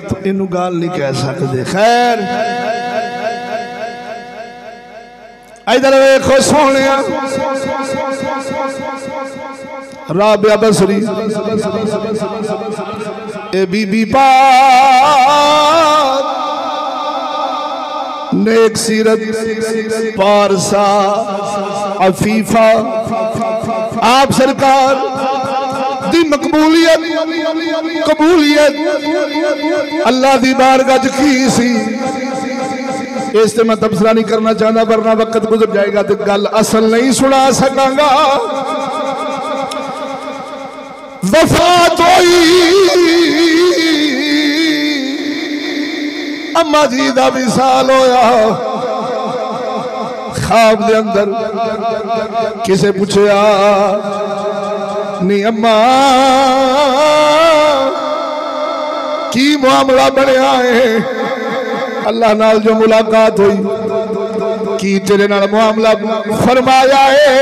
तो इनू गाल नहीं कह सकते। खैर इधर देखो सोने, राबिया बसरी ए बीबी पाक नेक सीरत पारसा अफीफा आप सरकार दी मकबूलियत कबूलियत अल्लाह दी बारगाह च की सी। इस ते मैं तबसरा नहीं करना चाहता, वरना वक्त गुजर जाएगा तो गल असल नहीं सुना सकांगा। वफात होई अम्मा जी दा विसाल होया। ख्वाब दे अंदर किसे पूछया नहीं अम्मा की मामला बनया है? अल्लाह नाल जो मुलाकात हुई की तेरे नाल मामला फरमाया है?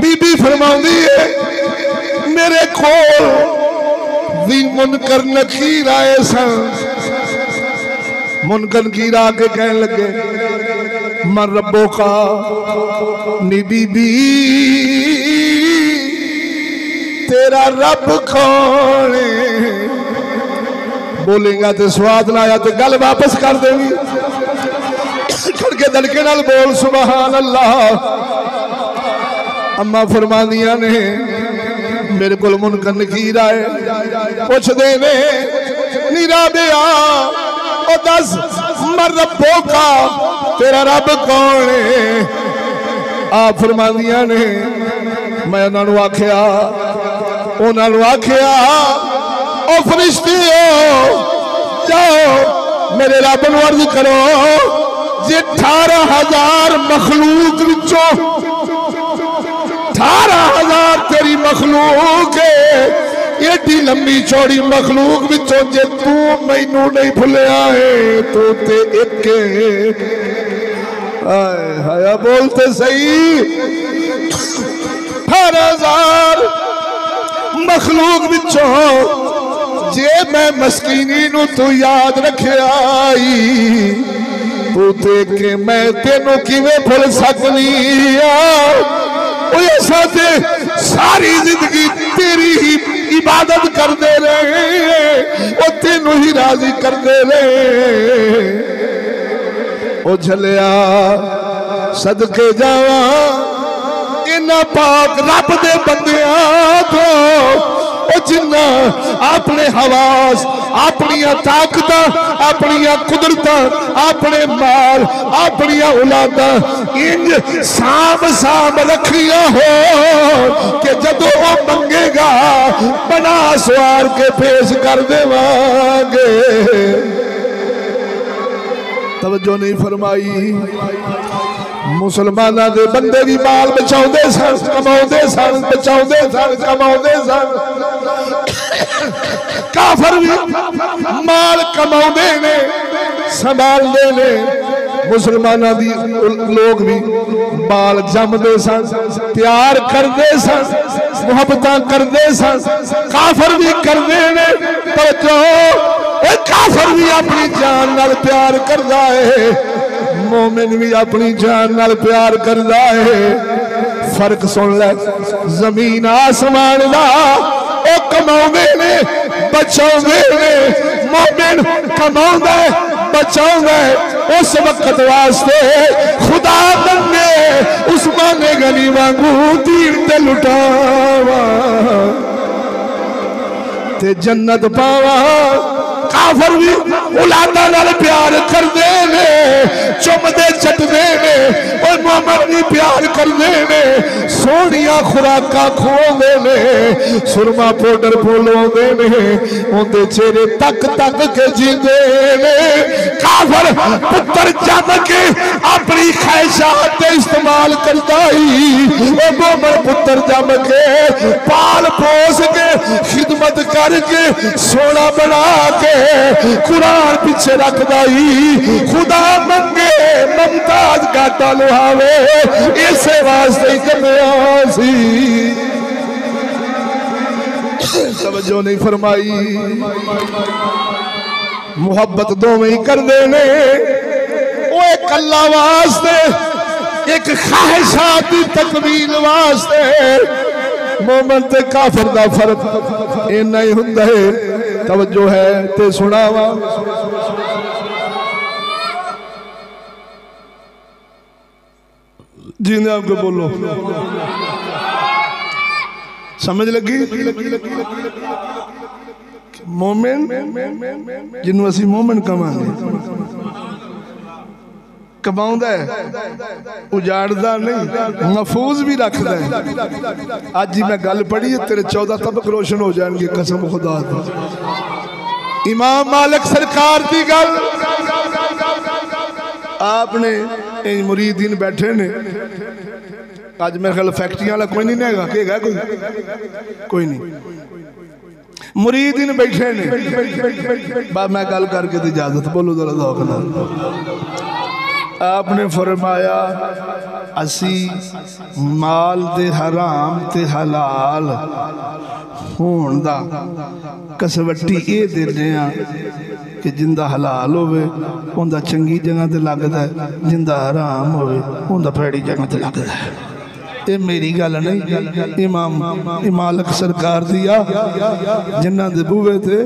बीबी फरमाउंदी है मेरे कोल भी मुनकर नकीर आए सन। मुनकर नकीर आके कहने लगे मन रब्बो का नी बीबी तेरा रब कौन है? बोलेगा तो स्वाद ना आया तो गल वापस कर देगी। खड़के दड़के नाल बोल सुभान अल्लाह। अम्मा फरमादियां ने मेरे को मुनकर नकीर आए पुछदे ने निराबिया ओ दस मर रब्बो का तेरा रब कौन है? आप फरमादियां ने मैं उन्होंने आख्या ओ फरिश्ते जाओ मेरे रब नूं अर्ज करो जे 18,000 मखलूक विचों 18,000 तेरी मखलूक है, एडी लंबी चौड़ी मखलूक विचों जे तू मैनू नहीं भुलिया है तो ते एक हाय बोलते सही 18,000 मखलूक विचों जे मैं मस्कीनी नू तू याद रखे आई तू ते के मैं तेनू किवें भुल सकनी आ? सारी जिंदगी तेरी ही इबादत करते रहे, वो तेनू ही राजी करते रहे। ओ झलिया सदके जावा इन्ना पाक रब दे बंदियां तो जिन्ना अपने हवास अपनिया ताकत अपनिया कुदरत अपने माल अपनिया औलादा इंज साम साम रखिया हो कि जदों वो मंगेगा बना सवार के पेश कर देवांगे। तवज्जो नहीं फरमाई। मुसलमाना दे बंदे भी माल बचाउंदे सन कमाउंदे सन बचाउंदे सन कमाउंदे सन। काफर भी माल कमाउंदे ने संभालदे ने। मुसलमाना दी लोग भी माल जमदे सन प्यार करदे सन मुहब्बत करदे सन। काफर भी करदे ने। तो काफर भी अपनी जान नाल प्यार करदा है, मोमिन भी अपनी जान नाल प्यार करदा है। फर्क सुन ले जमीन आसमान दा। ओ कमाउंदे ने बचाउंदे ने। मोमिन कमाउंदा है बचाउंदा है। उस वक्त वास्ते खुदा बंदे उस्मान गनी वांगू तीर ते लुटावा ते जन्नत पावा। काफर भी औलादा नाल प्यार करदे ने चुमदे चटदे ने और मोहम्मद भी प्यार करदे ने। सोहणियां खुराकां खुआउंदे ने सुरमा पाउडर पोलवाउंदे ने उनदे चेहरे तक तक के जींदे ने। काफर पुत्र जम के अपनी ख्वाहिशात ते इस्तेमाल करदा ही मोहम्मद पुत्र जम के पाल पोस के खिदमत करके सोना बना के कुरान ईमान पीछे रखदा ही खुदा मंगे मुमताज घाटा लुहावे इसे वास्ते ही जम्मिया सी। तवज्जो नहीं फरमाई। मुहब्बत दोवें ही कर देने वो एक अल्लाह वास्ते एक ख्वाहिशात की तकमील वास्ते। मोमन ते काफिर दा फर्क इन्ना ही हुंदा है। तवज्जो है ते सुनावा। जीने आपको बोलो समझ लगी। मोमिन जिन्हों असी मोमिन कमांगे कमाउंदा है उजाड़दा नहीं महफूज भी रखदा है। आज ही मैं गल पढ़ी है तेरे 14 तबक रोशन हो जाएंगे कसम खुदा दी। इमाम मालिक सरकार की गल आपने मुरीदीन बैठे ने आज मेरे ख्याल फैक्ट्रियां वाला कोई नहीं है कोई नहीं मुरीदीन बैठे ने बा मैं गल करके इजाजत बोलो जरा दौक नाल। आपने फरमाया असी माल दे हराम ते हलाल होण दा कसवट्टी ये देने कि जिंदा हलाल होवे उंदा चंगी जगह ते लगदा है, जिंदा हराम होवे उंदा भैड़ी जगह ते लगदा है। ये मेरी गल नहीं इमाम मालिक सरकार दिया जिन्ना दे बूहे थे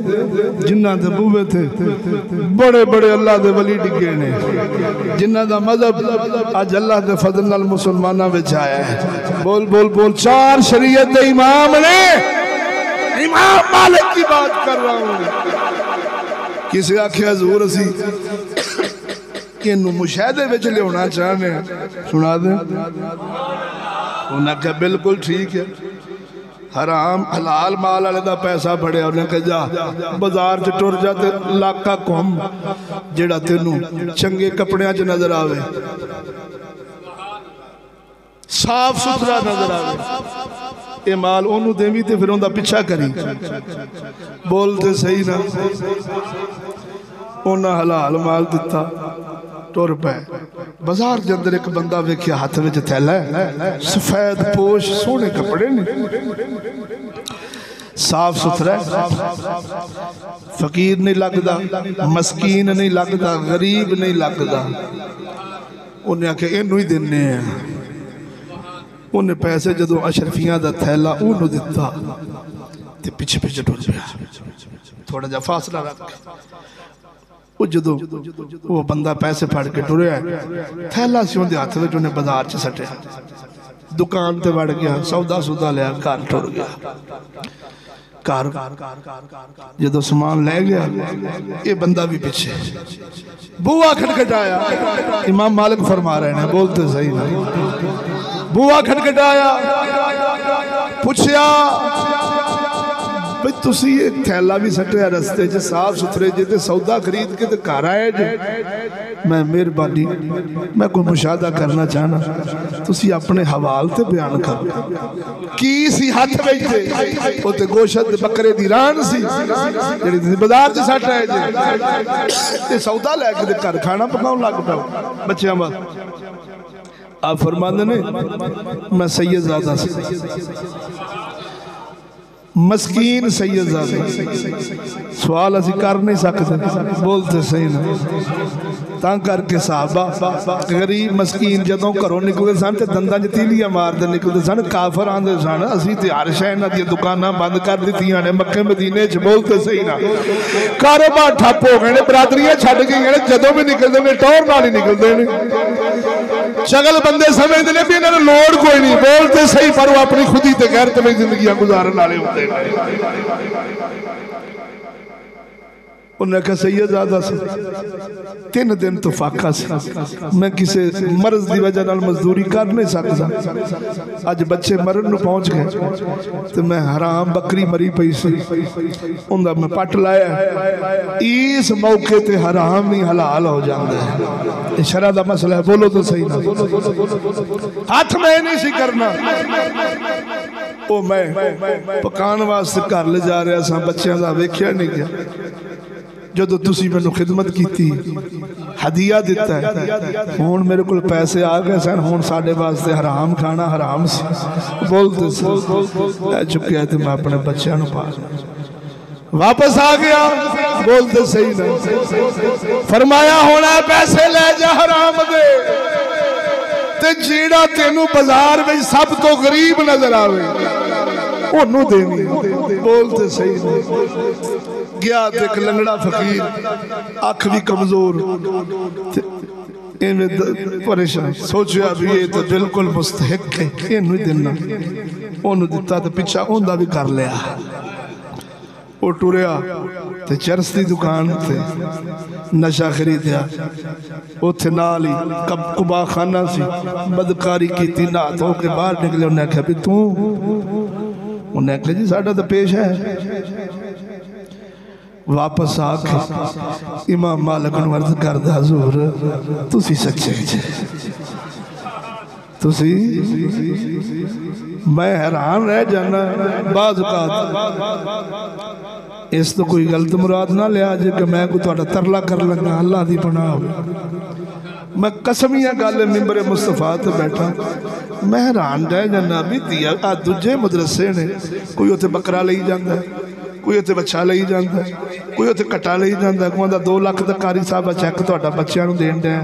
बड़े बड़े अल्लाह दे वली डिगे ने जिन्ना दा मजहब अज अल्लाह दे फजल नाल मुसलमाना विच आया है। बोल बोल बोल चार शरीयत दे इमाम ने। इमाम मालिक की बात कर रहा हूं। किसी आख्या हजूर असी इनू मुशाहदे विच लियाना चाहने सुना दे। उन्हें कहा बिल्कुल ठीक है हराम हलाल माल वाले का पैसा फड़िया उन्हें कहा जा बाजार च टुर जा ते इलाका घूम जेड़ा तेनू चंगे कपड़िया च नजर आवे साफ सुथरा नजर आवे ये माल ओनू देवी ते फिर उनका पीछा करी बोलते सही ना उन्हें हलाल माल दिता टुर पे बाजार के अंदर एक बंदा वेख्या हाथ में थैला सफेद पोश सोहने कपड़े ने साफ सुथरा फकीर नहीं लगता मस्कीन नहीं लगता गरीब नहीं लगता। उन्हें आख्या इनू ही देने उन्हें पैसे जो अशरफिया का थैला उन्होंने दिता ते पिछे पिछे टुर गया थोड़ा जा फासला रख जो वो बंदा पैसे फड़ के टुरया थैला से उनके हाथ में उन्हें बाजार च सटिया दुकान ते वड़ गया सौदा सूदा लिया घर टुर गया। घर जो सामान ले गया ये बंदा भी पीछे बुआ खटखटाया। इमाम मालिक फरमा रहे हैं बोलते सही ना बुआ खटखटाया पूछया भाई तुसी ये थैला भी सटिया रस्ते च साफ सुथरे जे ते सौदा खरीद के ते घर आए जे मैं मेहरबानी मैं कोई मुशाहदा करना चाहना तुसी अपने हवाल ते बयान करो की सी हाथ विच ते ओते गोशत बकरे दी रान सी जेड़ी तुसी बाजार च सट आए जे ते सौदा लेके ते घर खाना पकाउण लग पिया बच्चियां वाल। आप फरमांदे ने मैं सैयदजादा सी मस्कीन सैयदजादा सवाल असी कर नहीं सकते बोलते सही ना तां करके साहबा गरीब मस्कीन जदों घरों निकलते सन ते दंदां च तीलियां मारदे निकलते सन काफर आंदे सन असी ते हर शै इन्हां दी दुकानां बंद कर दित्तियां ने मक्के मदीने च बोलते सही ना कारोबार ठप हो गए ने बरादरियां छड्ड गईयां ने जदों भी निकलदे ने टौर नाल ही निकलदे ने शगल बंदे समझते ने भी इन्हां नूं लोड़ कोई नहीं बोलते सही पर वो अपनी खुदी ते गैरत में जिंदगी गुजारन वाले होंदे उन्हें कहा सैयदजादा से 3 दिन तो फाका से मैं किसी मर्ज की वजह नाल मजदूरी कर नहीं सकता अज बच्चे मरन नूं पहुंच गए तो मैं हराम बकरी मरी पई सी उनका मैं पट लाया इस मौके ते हराम ही हलाल हो जाता है शरा दा मसला है बोलो तो सही ना हाथ में नहीं सी करना ओ मैं पकाने वास्ते घर ले जा रहा सा बच्चों का वेख्या नहीं गया जो तुसी मैनू खिदमत की हदिया दिता है हुण मेरे को पैसे आ गए सन हुण साडे वास्ते हराम खाना हराम सी बोलते चुकिया तो मैं अपने बच्चों को पाल वापस आ गया बोलते सही नहीं फरमाया होना पैसे ले जा हराम दे ते जेड़ा तेनू बाजार में सब तो गरीब नजर आवे ओनू देनी बोलते सही नहीं गया एक लंगड़ा फकीर अख भी कमजोर परेशान सोचा भी ये तो बिल्कुल मुस्तहिक है इनू देना ओनू दिता तो पिछा ओंदा भी कर लिया वो टुरिया ते चरस की दुकान ते नशा खरीदया उत्थे नाल ही कुबा खाना सी बदकारी की ना धो के बाहर निकले उन्हें आख्या भी तू उन्हें आख्या जी साडा तो पेश है वापस आके इमाम मालिक नूं अर्ज करदा हुजूर तुसी सच्चे जे तुसी मैं हैरान रह जाना बाज़ औकात इस तो कोई गलत मुराद ना लिया जे कि मैं कोई तुहाडा तरला कर लगा अल्लाह दी पनाह मैं कसमिया गल मिंबर मुस्तफा ते बैठा मैं हैरान रह जाना भी दिया आ दूजे मदरसे ने कोई उत्थे बकरा लई जांदा कोई उत्थे बच्चा लई जांदा कोई उत्थे कट्टा लई जांदा कोई 2 लाख दा कारी साहब चैक तुहाडा बच्चों नूं देण दिया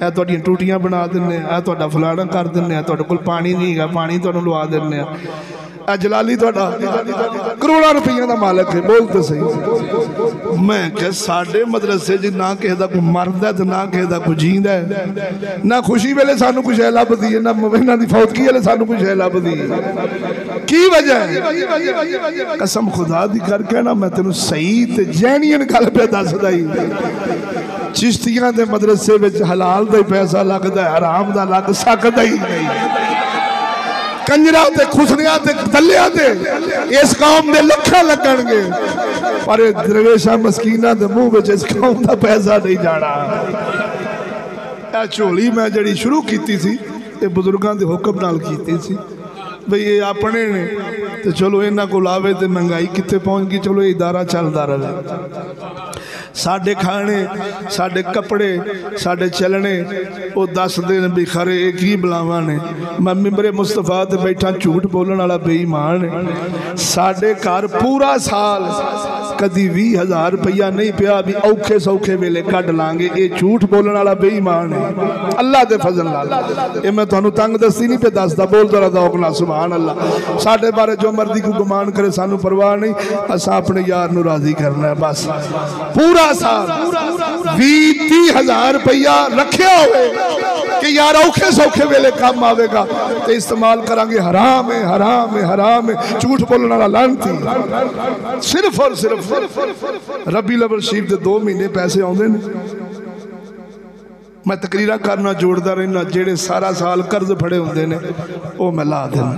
ए तुहाडीआं टूटियां बना दिंने आ तुहाडा फलाना कर दिंने आ तुहाडे कोल पानी नहीं है पानी तुहानूं लवा दिंने आ जलाली तुहाडा करोड़ों रुपया का मालिक है बोलते सही मैं क्या साडे मदरसे च ना किसी का कोई मरदा ते ना किसी का कोई जींदा है ना खुशी वेले सानू कुछ है लभदी है ना इन्हां दी फौतगी वेले सानू कुछ है लभदी है की वजह है कसम खुदा दी करके ना मैं तेनू सही ते जैनीअन गल पे दसदा ही चिश्तियां दे मदरसे विच हलाल दा ही पैसा लगदा है हराम दा लग सकदा ही नहीं कंजरा ते खुसरिया ते दलिया ते इस कौम दे लखा लगणगे पर दरवेशा मस्कीना दे मुंह विच इस कौम दा पैसा नहीं जाना ए झोली मैं जड़ी शुरू कीती सी ये बुजुर्गां दे हुक्म नाल कीती सी भाई ये अपने ने तो चलो इन्हां कोल आवे ते महंगाई कित्थे पहुंच गई चलो ये इदारा चलदा रहे साडे खाने साडे कपड़े साडे चलने वो दस दिन भी खरे की बुलावा ने मैं मिंबरे मुस्तफा ते बैठा झूठ बोलने वाला बेईमान है साडे घर पूरा साल कदी 20,000 रुपया नहीं पिया भी औखे सौखे वेले कढ़ लांगे ये झूठ बोलने वाला बेईमान है अल्लाह दे फजल नाल ये मैं तुहानू तंग दस्ती नहीं पे दसदा बोल जरा दौक नाल सुभान अल्लाह साडे बारे जो मर्जी को गुमान करे सानू परवाह नहीं असां अपने यार नू राजी करना है बस पूरा साल 20-30,000 रुपया रखिया होवे कि यार औखे सौखे वेले काम आवेगा तो इस्तेमाल करांगे हराम है हराम है हराम है झूठ बोलने वाला लानती सिर्फ और सिर्फ रबी अव्वल शरीफ दे 2 महीने पैसे आउंदे ने मैं तकरीरा करना जोड़ता रहना जेड़े सारा साल कर्ज फड़े होंगे ने वो मैं ला देना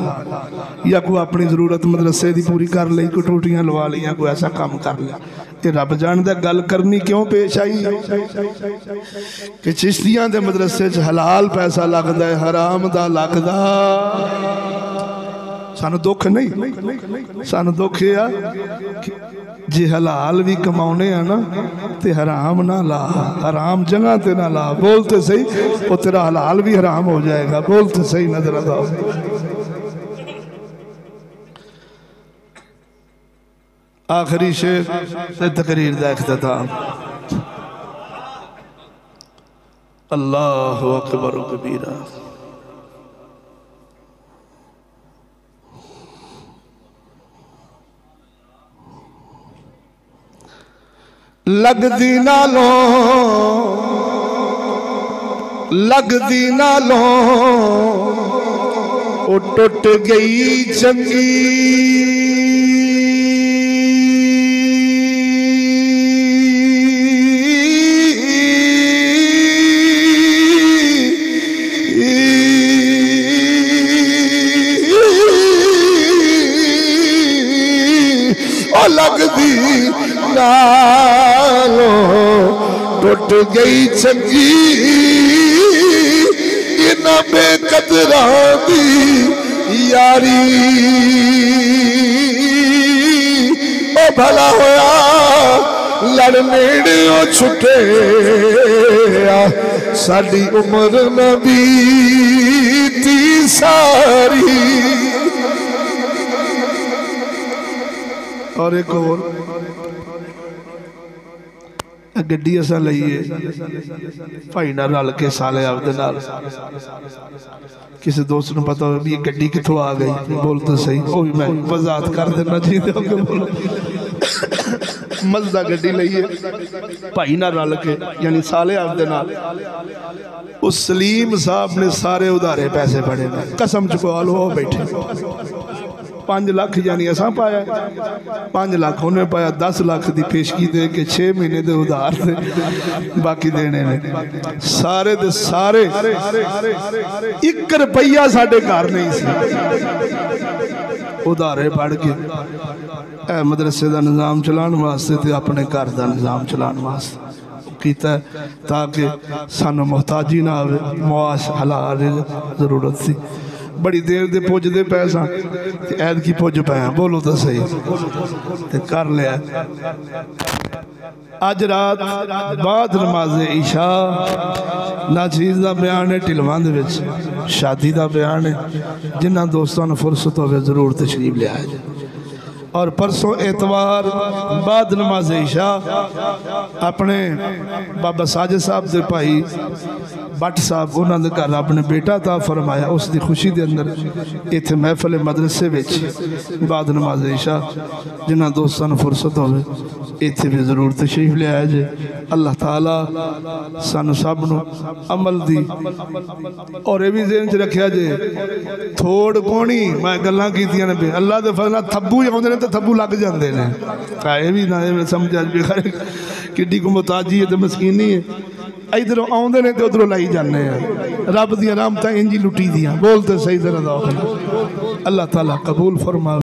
या कोई अपनी जरूरत मदरसे की पूरी कर ली कोई टूटियां लवा लिया कोई ऐसा काम कर लिया ये रब जानदा गल करनी क्यों पेश आई कि चिश्तियां दे मदरसे च हलाल पैसा लगदा है हराम दा लगदा सानू दुख नहीं सानू दुख है जे हलाल भी कमाने हैं ना ते हराम ना ला हराम जगह ते ना ला बोलते सही वो तेरा हलाल भी हराम हो जाएगा बोलते सही नजर आता आखिरी शेर से तकरीर दा इख्तिताम अल्लाहु अकबर कबीरा लगदी नालों ओ टुट गई चंगी ओ लगदी टुट गई चंगी इना बेकदरा दी यारी ओ भला होया लड़ नेड़ियों छुटे साडी उम्र नबी ती सारी। और एक और गड्डी असा लईए भाई ना रल के साले आपदे नाल किसी दोस्त को पता हो भी गड्डी कितों आ गई बोल तो सही वो भी मैं वजाहत कर देना चाहिए मजदा गड्डी लईए भाई ना रल के यानी साले आपदे नाल। उस सलीम साहब ने सारे उधारे पैसे फड़े कसम चुका लो बैठे 5 लाख यानी असा पाया 5 लाख उन्हें पाया 10 लाख की पेशगी दे के 6 महीने दे उधार दे बाकी देने ने सारे दे सारे 1 रुपया साडे घर नहीं सी उधारे पढ़ के मदरसे का निज़ाम चलाने वास्ते ते अपने घर का निज़ाम चलाने वास्ते कीता ताकि सानू मोहताजी ना आवे मुआश हलाल जरूरत सी। बड़ी देर दे पुजदे पैसा ऐद की पुज पाया बोलो तो सही ते कर लिया। अज रात बाद नमाज इशा नाचीज का बयान है ढिलवां दे विच शादी का बयान है जिन्हां दोस्तों ने फुर्सत होवे जरूर तशरीफ लिया जाए। और परसों एतवार बाद नमाज इशा अपने बाबा साजिद साहब के भाई भट्ट साहब उन्होंने घर अपने बेटा ता फरमाया उसकी खुशी के अंदर इतने महफिल मदरसे बाद नमाज इशा जिन्होंने दोस्तों ने फुर्सत हो इतने भी जरूर तशरीफ लिया जे। अल्लाह ताला सानू सब नू अमल दी और ये भी ज़हन च रखा जे थोड़ कोनी मैं गल्लां कीतियां ने अल्लाह दे फज़ल नाल थब्बू आउंदे ने ते थब्बू लग जांदे ने ये भी ना समझ आ किड्डी को मुताजी है ते मस्कीनी है इधरों आउंदे ने ते उधरों लाई जाने रब दियां रहमतां इंज लुटी दियां बोलते सही तरह दा अल्लाह ताला कबूल फरमा।